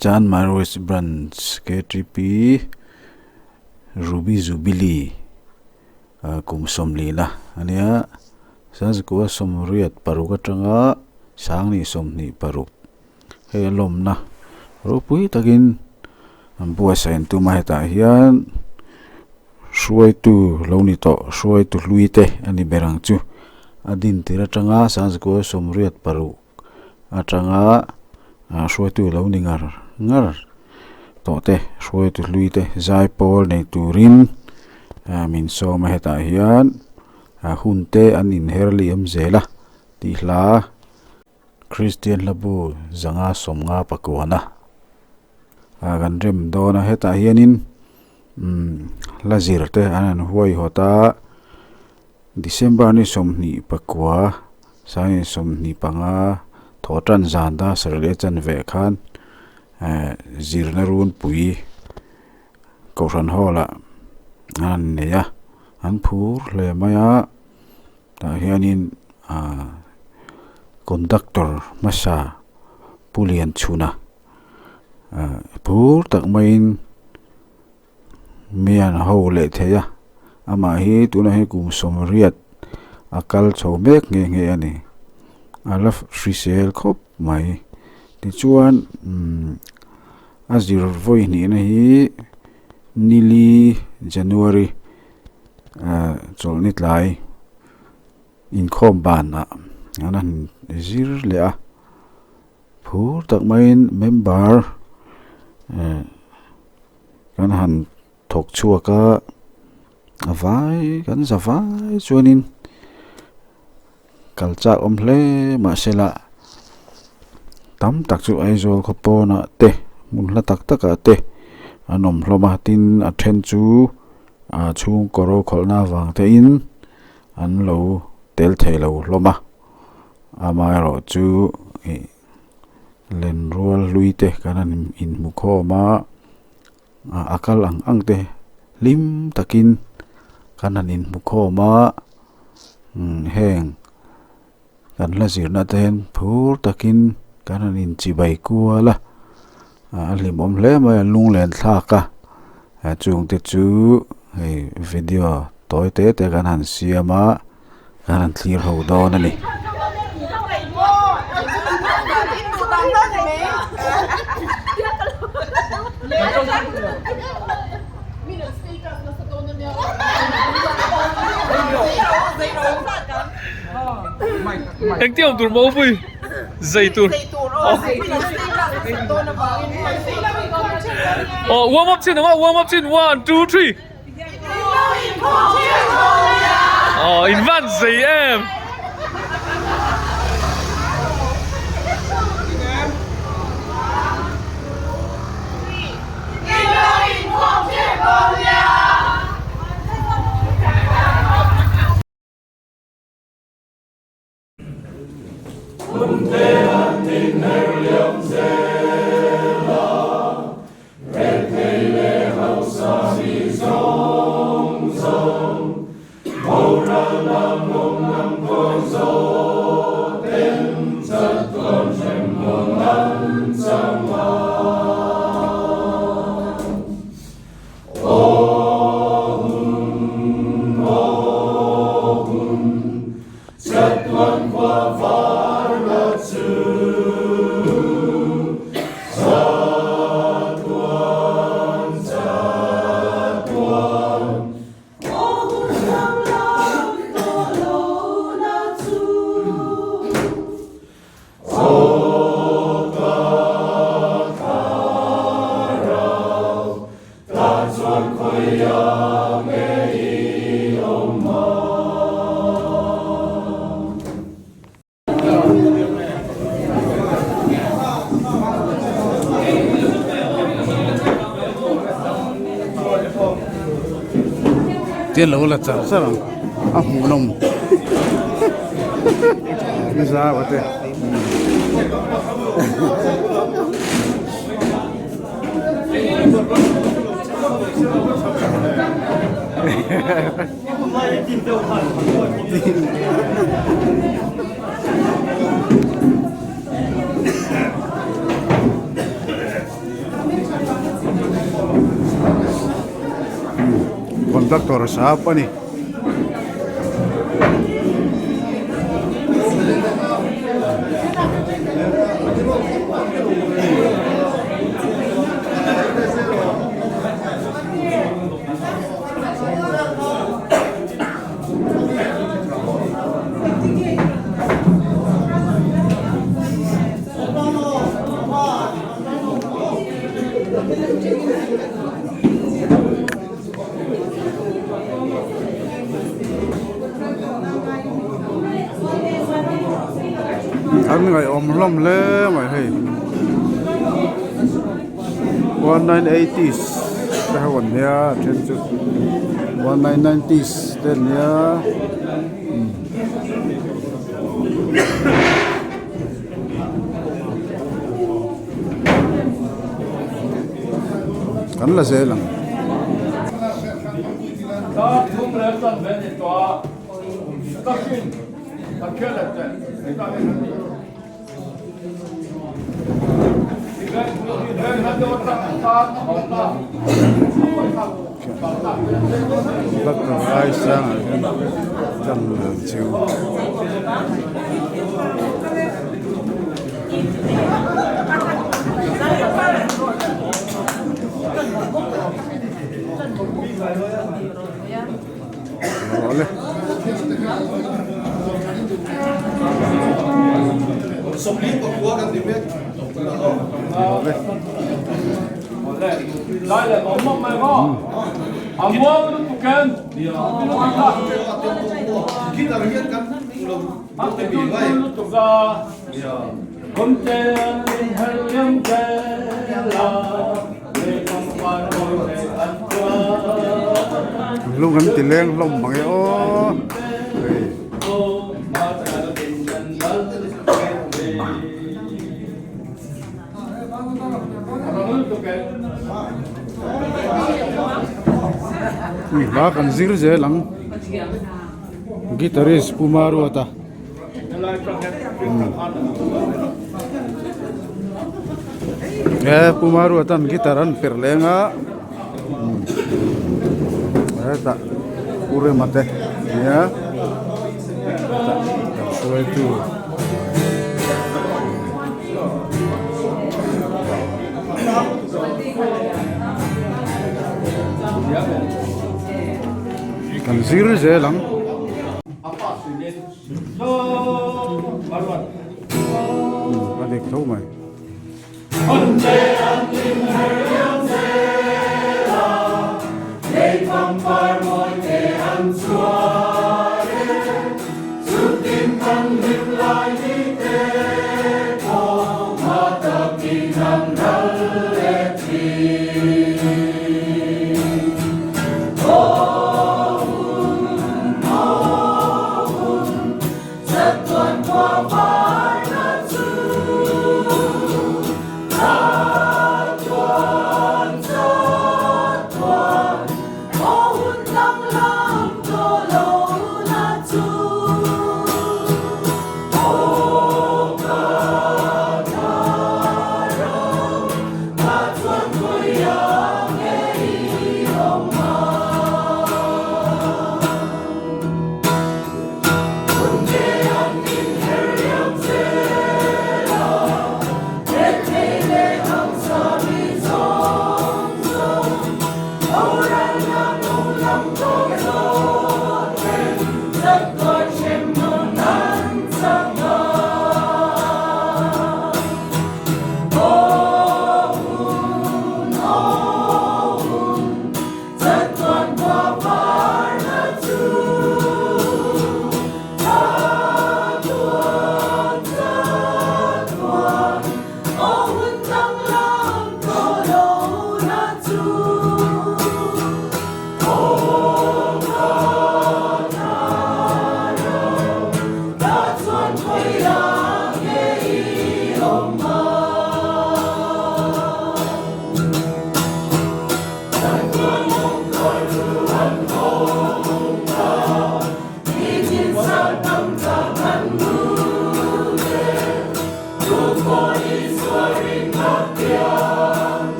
Chan Marwes Branch KTP Ruby Zubili kum somli la ania sanskua somriat paruka tanga sangni somni paruk he lom na ropui takin bua sain tu maheta hian suai tu loni to suai tu luite ani berang chu adin tira tanga sanskua somriat paruk atanga suai tu loni ngar to te suai tu luite zai pol nei turin min so maheta hian hunte an in herli zela ti hla Christian labu zanga somnga pakwana gan rem dona heta hianin lazir te anan huai hota December ni somni pakwa sai somni panga thotan zanda sarle chan ve khan zirna run pui koran hola an neya an phur le maya ta hianin conductor masa pulian chuna phur tak main mian ho le theya ama hi tuna hi kum somriat akal chomek nge ani alaf frisel khop mai ti chuan azir voi ni na hi nili January cholnit lai in khom ban na anan zir le a phur tak main member kan han thok chuaka avai kan zavai chuanin kalcha omhle ma sela tam tak chu aizol khopona te munhla tak taka te anom hloma tin a then chu chung koro kholna wang te in an lo tel thelo hloma ama ro chu len rual luite kanan in mukho ma akal ang te lim takin kanan in mukho ma heng kan la zirna ten phur takin kanan in chibai kuala lim om hle ma lung len thlaka chung te chu hei video toy te kan han siama kan clear ho don ani Anh tiêu tụi mẫu vui dày tụi warm up chin warm up chin 1 2 3 in van dày em tiên lâu là chả sao hủ nồng cái giá vậy thế Doktor siapa nih? Anh ngày ôm lom lê mày hay 1980s cái hồn nha trên chút 1990s tên nha cắn là dễ lắm rất là ai sang chân chịu boleh lại là có mong mai có mua cái tụ kén kita lihat kan belum tụ ra con tên hãy là để con qua rồi để ăn qua lúc hắn thì lên lồng bằng cái ô bahkan zir je lang gitaris Pumaru ata Pumaru atan gitaran perlenga tak ure mate ya so itu kan zir je lang adik tahu mai Hãy subscribe cho kênh Ghiền Mì Gõ để không bỏ lỡ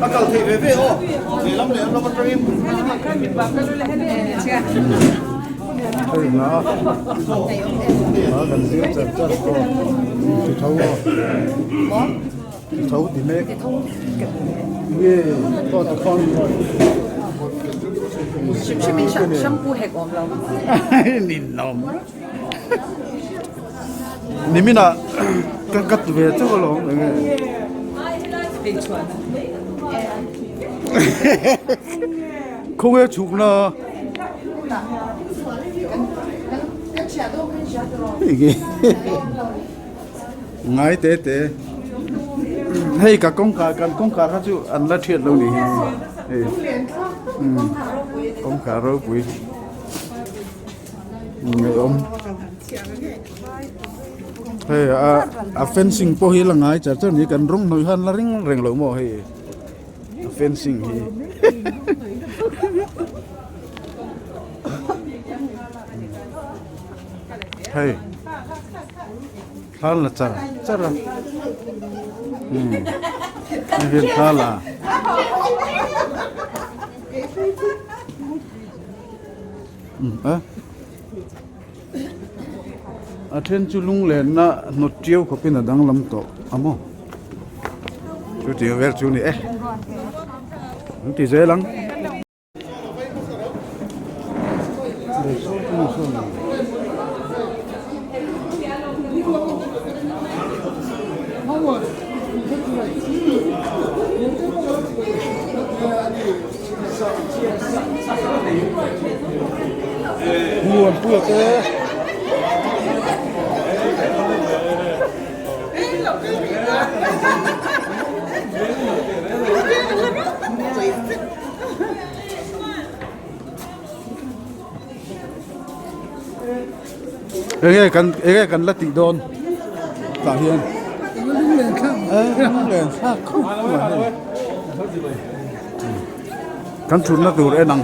Akal thì về ô, để lắm nó bắt trim. nó gần dưới chân chân thấu thấu thì mẹ nghe to to con rồi Mình shampoo hay gom lắm. nhìn nồng niệm na cắt về chỗ cái lồng này Bình chuẩn. không ai chụp nó 이게 ngay tế tế hay cả con cá 가지고 안 라티에 놓니 con cá rô quý người ông hay fencing po hi là ngay chả cho ni kan rong noi han la ring reng lo mo hay fencing hi hey hala cara ini hala athen chulung le na no tieu ko pin dang lam to amo chu tieu ver chu ni ti ze lang buồn buồn thế cái cần là tỷ đồn tạ hiền lên khác không căn chun nó từ đây nằng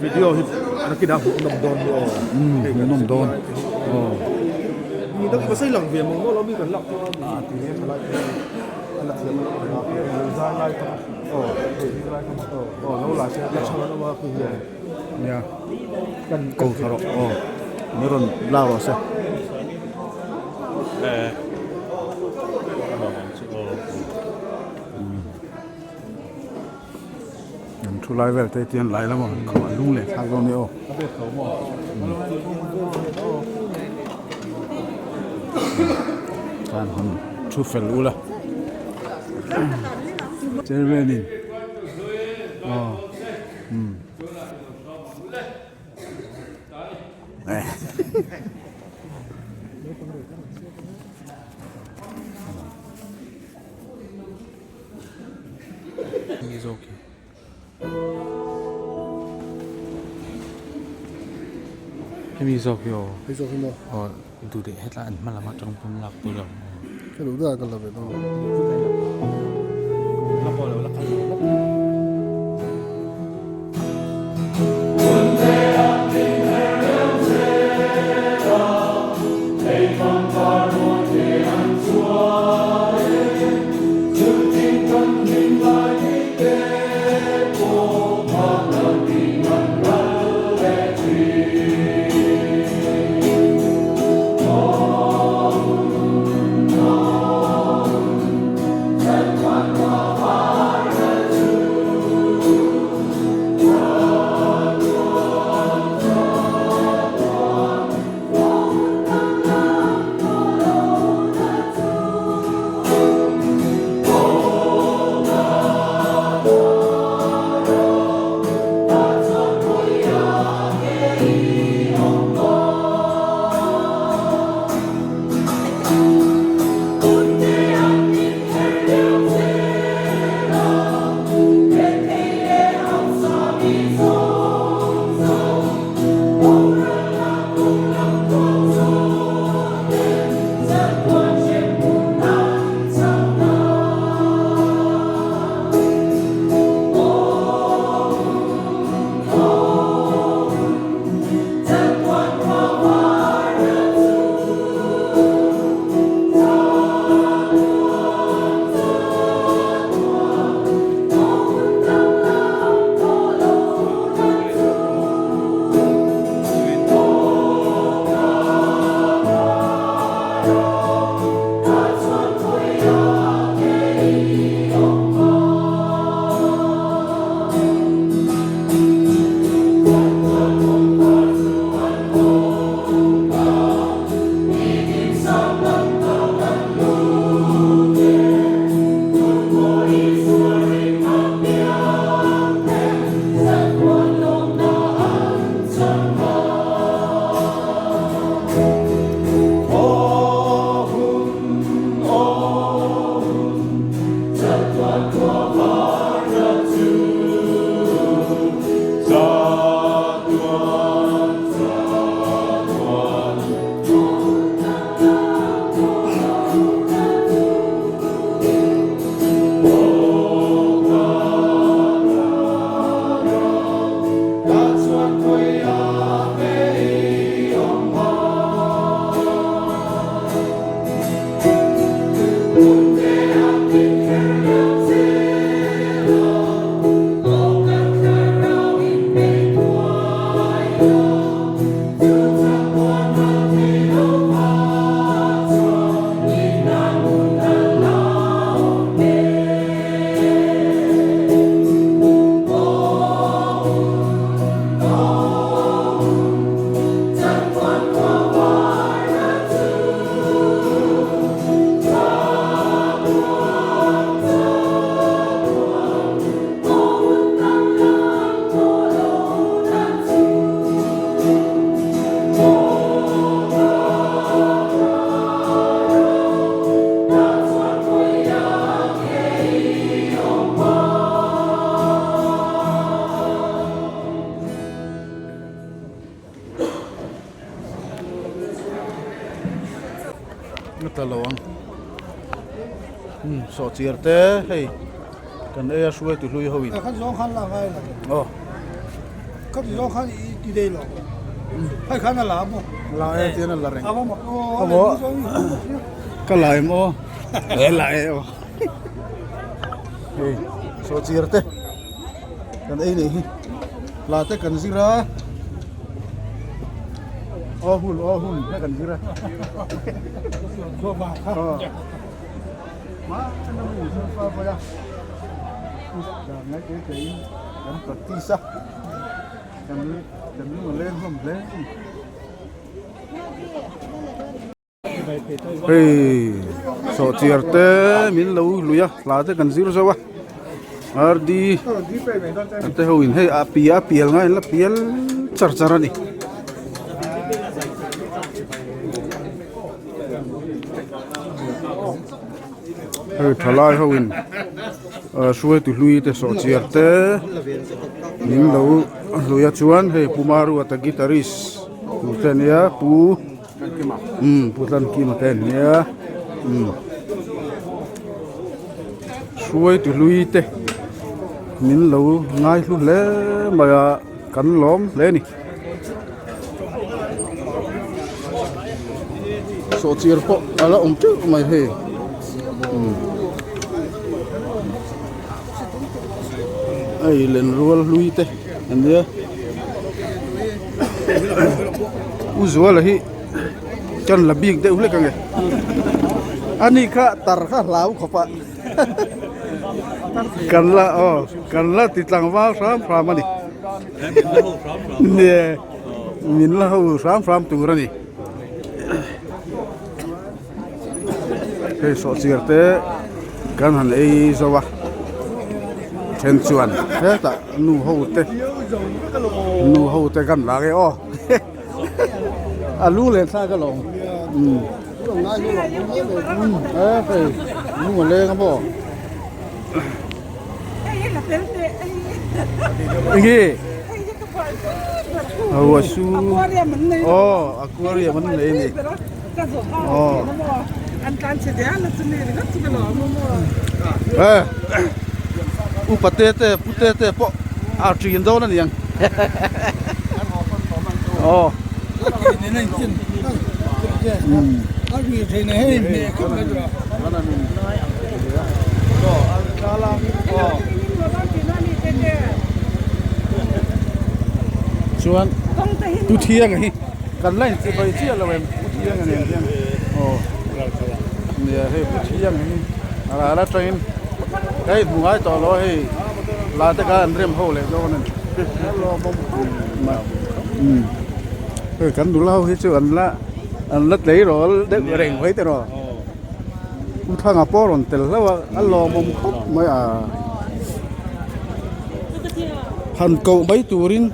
Video thì nó kia đào nồng đồn rồi. cái nồng đồn Nhìn nó có xây lỏng về mà nó bị cần lọc cho thì em lại là thì nó ra lại nó là sẽ cho nó vào khu vực nha cần cầu thở nó còn lao vào sao thu lại về tay tiền lại lắm mà không phải lung lẻ khác đâu nữa kan hon chu fel ula chervenin He's okay. Em đi dọc hiểu. bây giờ không Ờ, đủ để hết lại mà làm trong phong lạc tôi rồi. cái đủ ra cái là về đâu Talawang so chiarte hey kan e suai tu lui hoin kan zong khan la ngai la oh kan zong khan i dei lo hai khan la mo la e tian la reng amo mo amo ka lai mo e lai o hey so chiarte kan e ni la te kan zira oh hun kan zira ko ba ma ano mo sa pa ya ngai cái kan patisa kan mo lên không lên hey so chiarte min lo luya la te kan zira zawa ardi te hoin hey apia piel ngai la piel charcharani thalai hoin suai tu lui te so chiarte nin lo luya chuan he pumaru ata guitarist ปูเส้นเนี่ยปูปูสันกีมาเต้นเนี่ยช่วยตุลุยเตมินเราง่ายสุดเลยมากันล้อมเลยนี่โซเชียลพออะไรจุ๊บไม่เห็นไอ้เล่นรัวลุยเตอันเนี้ยอุจวละฮีจนละบิงเตอุเล็กกันไงอันนี้ข้าตาข้าลาวขบะกันละติดหลังว่าสามพรามันนี่เนี่ยมินละหูสามพรามตัวนี่เฮ้ยโซเชียลเตกันหันไอ้สวะเช่นชวนเฮ้ยแต่นูหูเตกันละไงอ๋อรู้เลยซาก็ลงไปนู่นเลยครับพ่อนี่ว่าชูaku riaมันเลยนี่อันการเสียแล้วจะนี่ก็จะหล่อมั่วอุปเตเตปุเตเตปะจีนโดนั่นยังนี่นั่นกินอาวีเทนให้เมฆมาดูก็กาลาชวนตุเทียงไงกันไล่จะไปเที่ยวเราเองตุเทียงกันเองเนี่ยให้ตุเทียงนี่อะไรเทรนไอ้หัวต่อรอให้ลาตะการเริ่มเข้าเลยโดนนั่นรอบ่มากันดูเล่าให้ชวนละอันละเต๋อเด็กเร่งไว้แต่รอทางปอรอนเตลแล้วว่าอัลลอฮ์มุขไม่หันเก่าไม่ตัวริน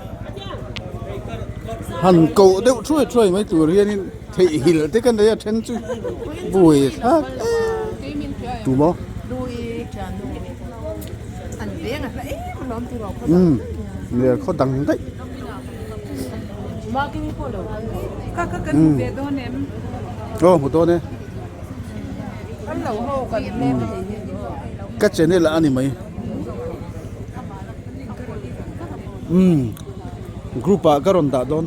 หันเก่าเดี๋ยวช่วยไม่ตัวเรียนนี่เที่หิลที่กันได้เช่นจุบุยทักถูกมั้ยดูอีจันอันเลี้ยงอะไรมันล้อมตัวเราเนี่ยเขาดังได้มากินพอแล้วก็กันเบียดโดนเนี่ยโอ้หมดตัวเนี่ยอันเราโหกันแม่ไม่ได้ก็เจนี่ละอันนี้ไหมกรุ๊ปอะก็รอนตาโดน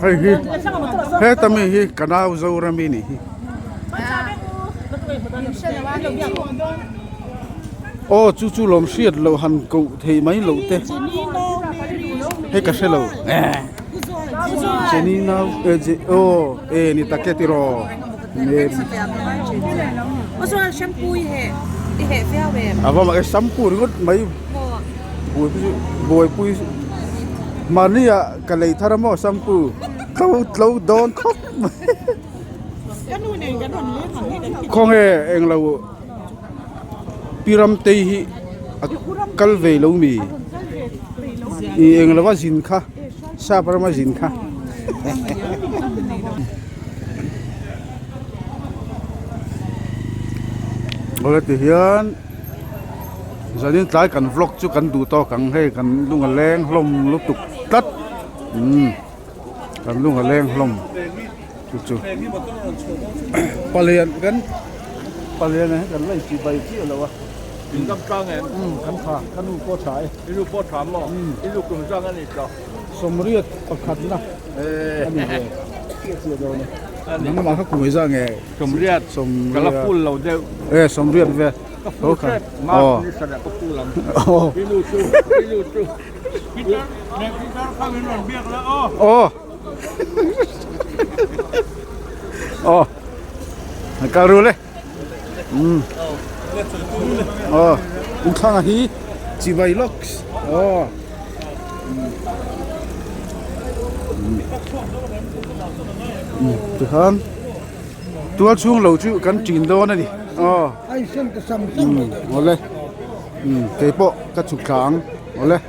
เฮ้ยเฮ้ยทำไมเฮ้ยกันเอาจะอุรามินี่โอ้จู่ๆลมเสียดเราหันกูเทไหมเราเตะให้กระเซเราเจนี่นาโอ้นี่ตะเกียติรอเนี่ยว่าส่วนแชมพูเห่เห่เฟี้ยวแบบว่ามาแชมพูนี่ก็ไม่บวยปุยมาเนี่ยกันเลยทาร์มอแชมพูเราโดนคบกันนู่นเองกันนู่นเลยของเองเราพิรามเตหิกัลเวลมีเองเราว่าสินค้าชาประมาสินค้าoleh tihian jadi try kan vlog chu kan du to kan he kan lunga leng hlom lu tuk tat kan lunga leng hlom chu palian kan kan lai chi bai chi lo wa in kam trang en kan pha kan u po chai ilu po tham mo ilu kum trang ani cho somriat pakhat na ani he tia do ne nang ma kha kumai za nge somriat kala pul lo de somriat ve okay ma ni sada ko pulang ilu tu kita ne kita kawin non biak la karu le utang hi chibai locks Tuhan tua chung lâu chứ cắn chín đô này đi ai xem cái xăm boleh cái bộ cái chục kháng boleh